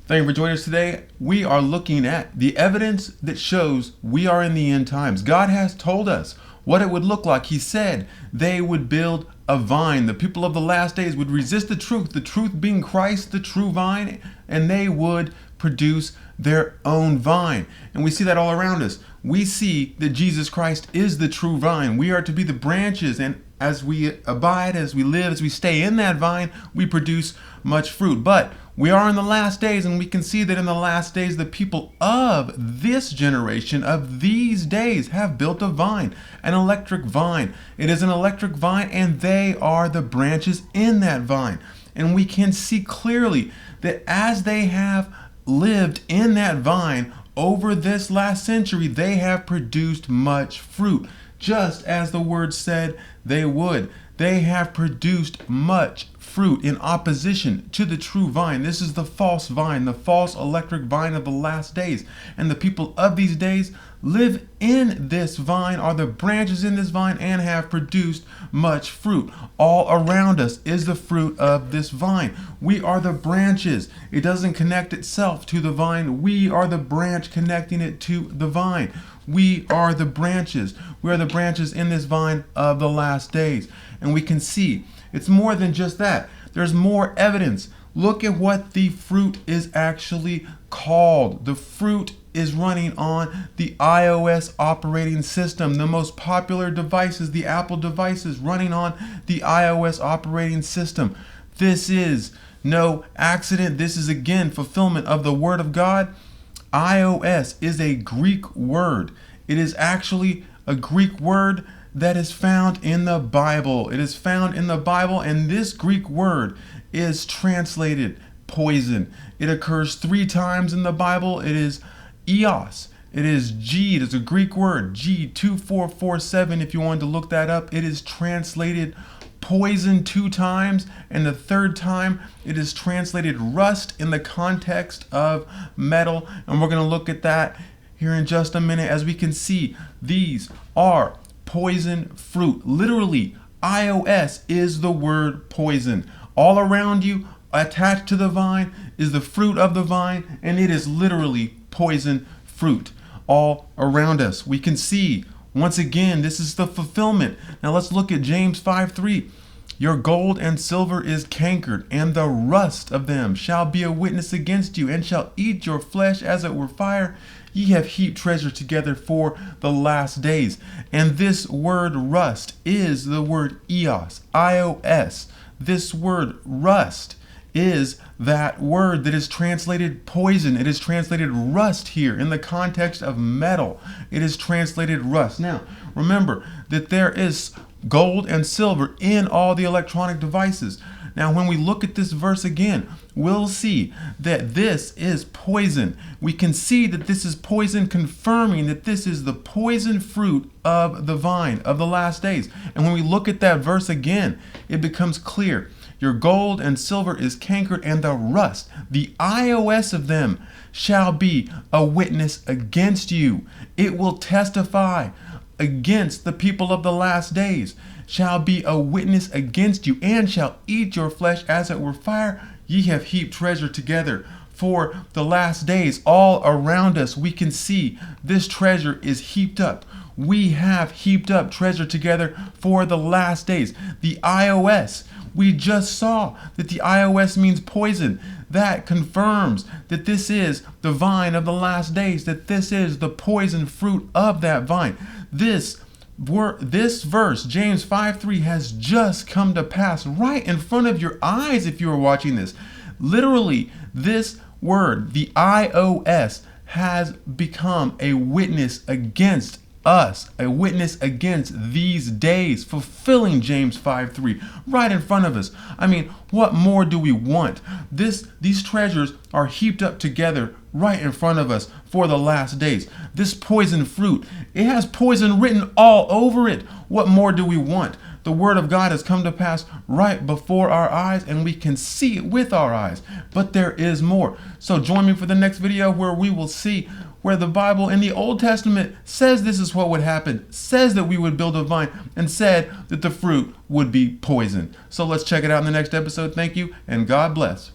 Thank you for joining us today. We are looking at the evidence that shows we are in the end times. God has told us what it would look like. He said they would build a vine. The people of the last days would resist the truth being Christ, the true vine, and they would produce their own vine. And we see that all around us. We see that Jesus Christ is the true vine. We are to be the branches, and as we abide, as we live, as we stay in that vine, we produce much fruit. But we are in the last days, and we can see that in the last days, the people of this generation, of these days, have built a vine, an electric vine. It is an electric vine, and they are the branches in that vine. And we can see clearly that as they have lived in that vine over this last century, they have produced much fruit, just as the word said they would. They have produced much fruit in opposition to the true vine. This is the false vine, the false electric vine of the last days. And the people of these days live in this vine, are the branches in this vine, and have produced much fruit. All around us is the fruit of this vine. We are the branches. It doesn't connect itself to the vine. We are the branch connecting it to the vine. We are the branches. We are the branches in this vine of the last days. And we can see it's more than just that. There's more evidence. Look at what the fruit is actually called. The fruit is running on the iOS operating system. The most popular devices, the Apple devices, running on the iOS operating system. This is no accident. This is again fulfillment of the Word of God. iOS is a Greek word. It is actually a Greek word that is found in the Bible. It is found in the Bible, and this Greek word is translated poison. It occurs 3 times in the Bible. It is eos. It is G. It is a Greek word, G2447. If you wanted to look that up, it is translated poison 2 times, and the 3rd time it is translated rust in the context of metal. And we're going to look at that here in just a minute. As we can see, these are poison fruit. Literally, iOS is the word poison. All around you, attached to the vine, is the fruit of the vine, and it is literally poison fruit. All around us, we can see, once again, this is the fulfillment. Now let's look at James 5:3. Your gold and silver is cankered, and the rust of them shall be a witness against you, and shall eat your flesh as it were fire. Ye have heaped treasure together for the last days. And this word rust is the word eos, ios. This word rust is that word that is translated poison. It is translated rust here in the context of metal. It is translated rust. Now, remember that there is gold and silver in all the electronic devices. Now, when we look at this verse again, we'll see that this is poison. We can see that this is poison, confirming that this is the poison fruit of the vine of the last days. And when we look at that verse again, it becomes clear. Your gold and silver is cankered, and the rust, the iOS of them, shall be a witness against you. It will testify against the people of the last days, shall be a witness against you, and shall eat your flesh as it were fire. Ye have heaped treasure together for the last days. All around us, we can see this treasure is heaped up. We have heaped up treasure together for the last days. The iOS, we just saw that the iOS means poison. That confirms that this is the vine of the last days, that this is the poison fruit of that vine. This verse, James 5:3, has just come to pass right in front of your eyes if you are watching this. Literally, this word, the iOS, has become a witness against us, a witness against these days, fulfilling James 5:3 right in front of us. I mean, what more do we want? These treasures are heaped up together right in front of us for the last days. This poison fruit, it has poison written all over it. What more do we want? The word of God has come to pass right before our eyes, and we can see it with our eyes. But there is more. So join me for the next video where we will see where the Bible in the Old Testament says this is what would happen, says that we would build a vine, and said that the fruit would be poison. So let's check it out in the next episode. Thank you, and God bless.